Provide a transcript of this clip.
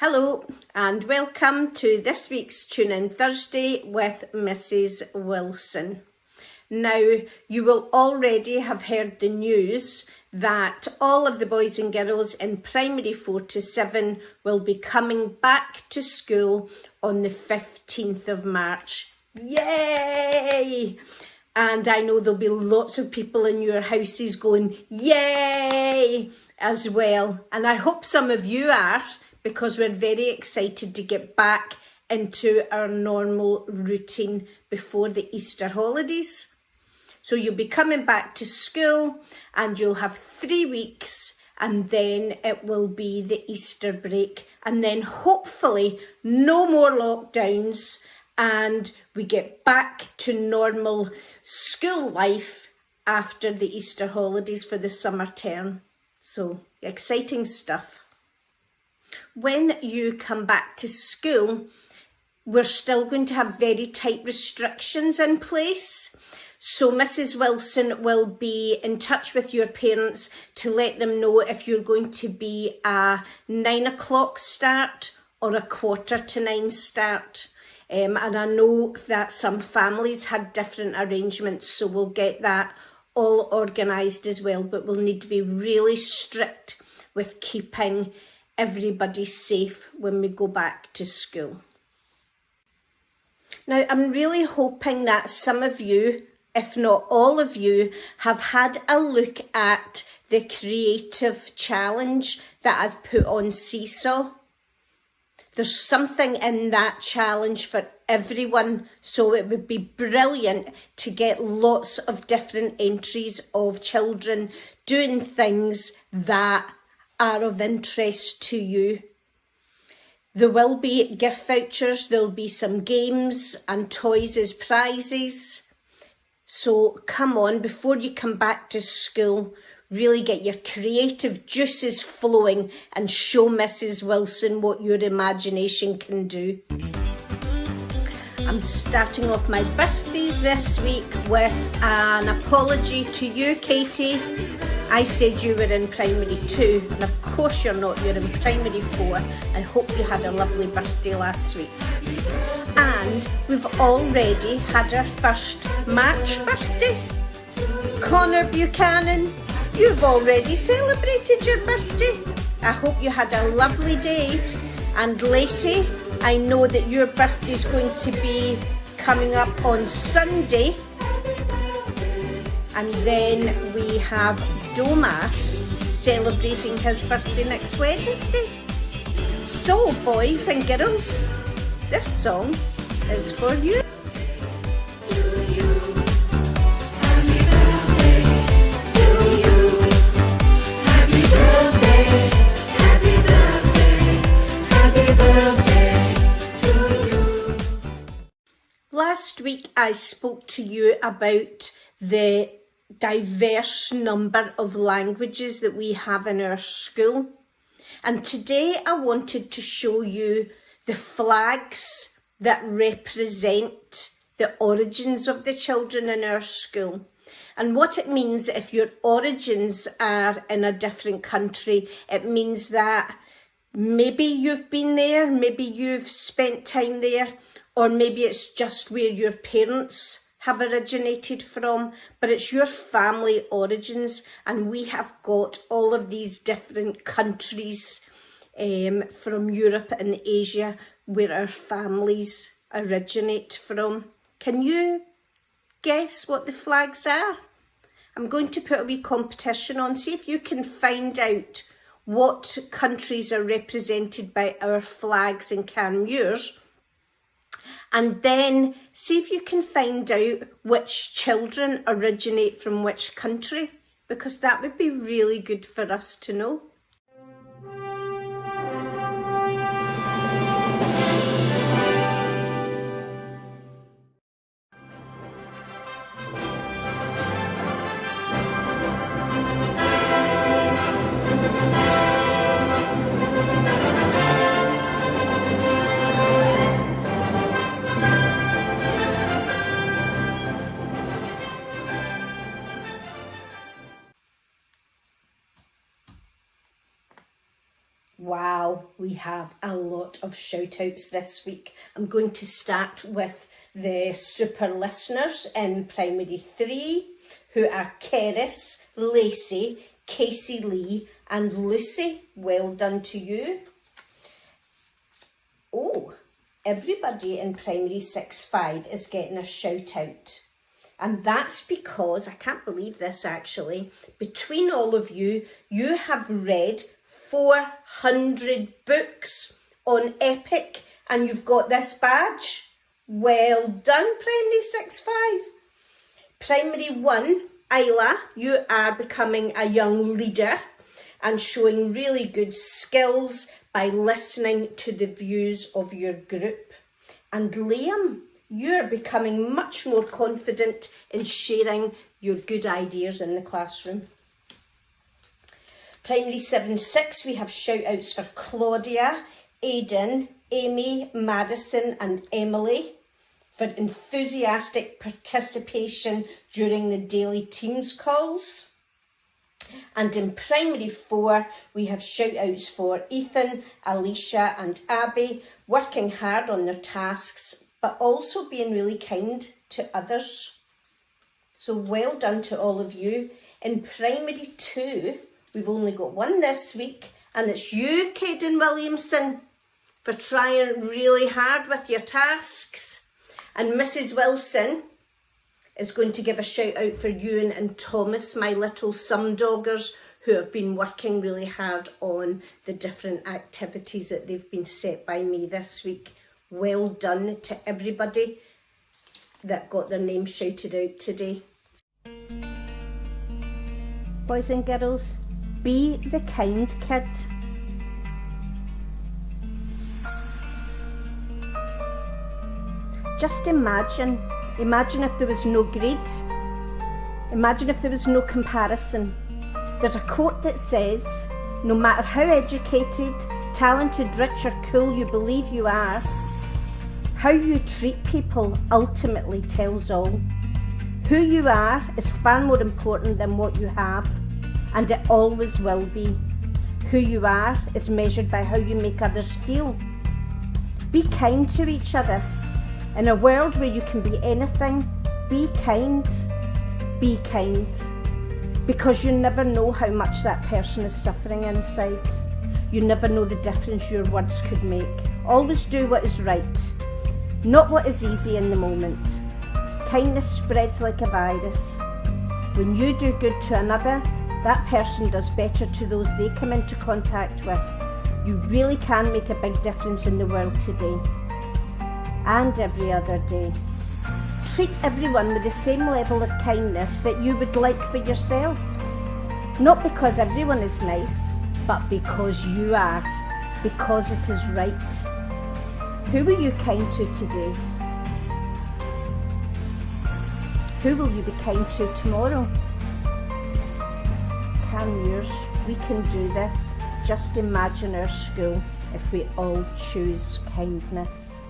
Hello and welcome to this week's Tune In Thursday with Mrs. Wilson. Now, you will already have heard the news that all of the boys and girls in primary 4 to 7 will be coming back to school on the 15th of March. Yay! And I know there'll be lots of people in your houses going, yay, as well. And I hope some of you are, because we're very excited to get back into our normal routine before the Easter holidays. So you'll be coming back to school and you'll have 3 weeks and then it will be the Easter break. And then hopefully no more lockdowns and we get back to normal school life after the Easter holidays for the summer term. So exciting stuff. When you come back to school, we're still going to have very tight restrictions in place. So Mrs. Wilson will be in touch with your parents to let them know if you're going to be a 9 o'clock start or a 8:45 start. And I know that some families had different arrangements, so we'll get that all organised as well. But we'll need to be really strict with keeping everybody safe when we go back to school. Now, I'm really hoping that some of you, if not all of you, have had a look at the creative challenge that I've put on Seesaw. There's something in that challenge for everyone, so it would be brilliant to get lots of different entries of children doing things that are of interest to you. There will be gift vouchers, there'll be some games and toys as prizes. So come on, before you come back to school, really get your creative juices flowing and show Mrs. Wilson what your imagination can do. I'm starting off my birthdays this week with an apology to you, Katie. I said you were in primary 2, and of course you're not, you're in primary 4. I hope you had a lovely birthday last week. And we've already had our first March birthday. Connor Buchanan, you've already celebrated your birthday. I hope you had a lovely day. And Lacey, I know that your birthday is going to be coming up on Sunday. And then we have Domas celebrating his birthday next Wednesday. So, boys and girls, this song is for you. Last week I spoke to you about the diverse number of languages that we have in our school. And today I wanted to show you the flags that represent the origins of the children in our school. And what it means if your origins are in a different country, it means that maybe you've been there, maybe you've spent time there, or maybe it's just where your parents have originated from, but it's your family origins. And we have got all of these different countries from Europe and Asia where our families originate from. Can you guess what the flags are? I'm going to put a wee competition on, see if you can find out what countries are represented by our flags and Canmuir's. And then see if you can find out which children originate from which country, because that would be really good for us to know. Wow, we have a lot of shout outs this week. I'm going to start with the super listeners in primary 3, who are Keris, Lacey, Casey Lee and Lucy. Well done to you. Oh, everybody in primary 6-5 is getting a shout out. And that's because, I can't believe this actually, between all of you, you have read 400 books on Epic and you've got this badge. Well done, primary 6-5. Primary 1, Isla, you are becoming a young leader and showing really good skills by listening to the views of your group. And Liam, you're becoming much more confident in sharing your good ideas in the classroom. Primary 7-6, we have shout outs for Claudia, Aidan, Amy, Madison and Emily for enthusiastic participation during the daily Teams calls. And in primary 4, we have shout outs for Ethan, Alicia and Abby, working hard on their tasks, but also being really kind to others. So well done to all of you. In primary 2, we've only got one this week, and it's you, Caden Williamson, for trying really hard with your tasks. And Mrs. Wilson is going to give a shout out for Ewan and Thomas, my little sum-doggers, who have been working really hard on the different activities that they've been set by me this week. Well done to everybody that got their name shouted out today. Boys and girls, be the kind kid. Just imagine if there was no grade. Imagine if there was no comparison. There's a quote that says, no matter how educated, talented, rich or cool you believe you are, how you treat people ultimately tells all. Who you are is far more important than what you have, and it always will be. Who you are is measured by how you make others feel. Be kind to each other. In a world where you can be anything, be kind. Be kind. Because you never know how much that person is suffering inside. You never know the difference your words could make. Always do what is right, not what is easy in the moment. Kindness spreads like a virus. When you do good to another, that person does better to those they come into contact with. You really can make a big difference in the world today and every other day. Treat everyone with the same level of kindness that you would like for yourself. Not because everyone is nice, but because you are, because it is right. Who are you kind to today? Who will you be kind to tomorrow? Can we can do this. Just imagine our school if we all choose kindness.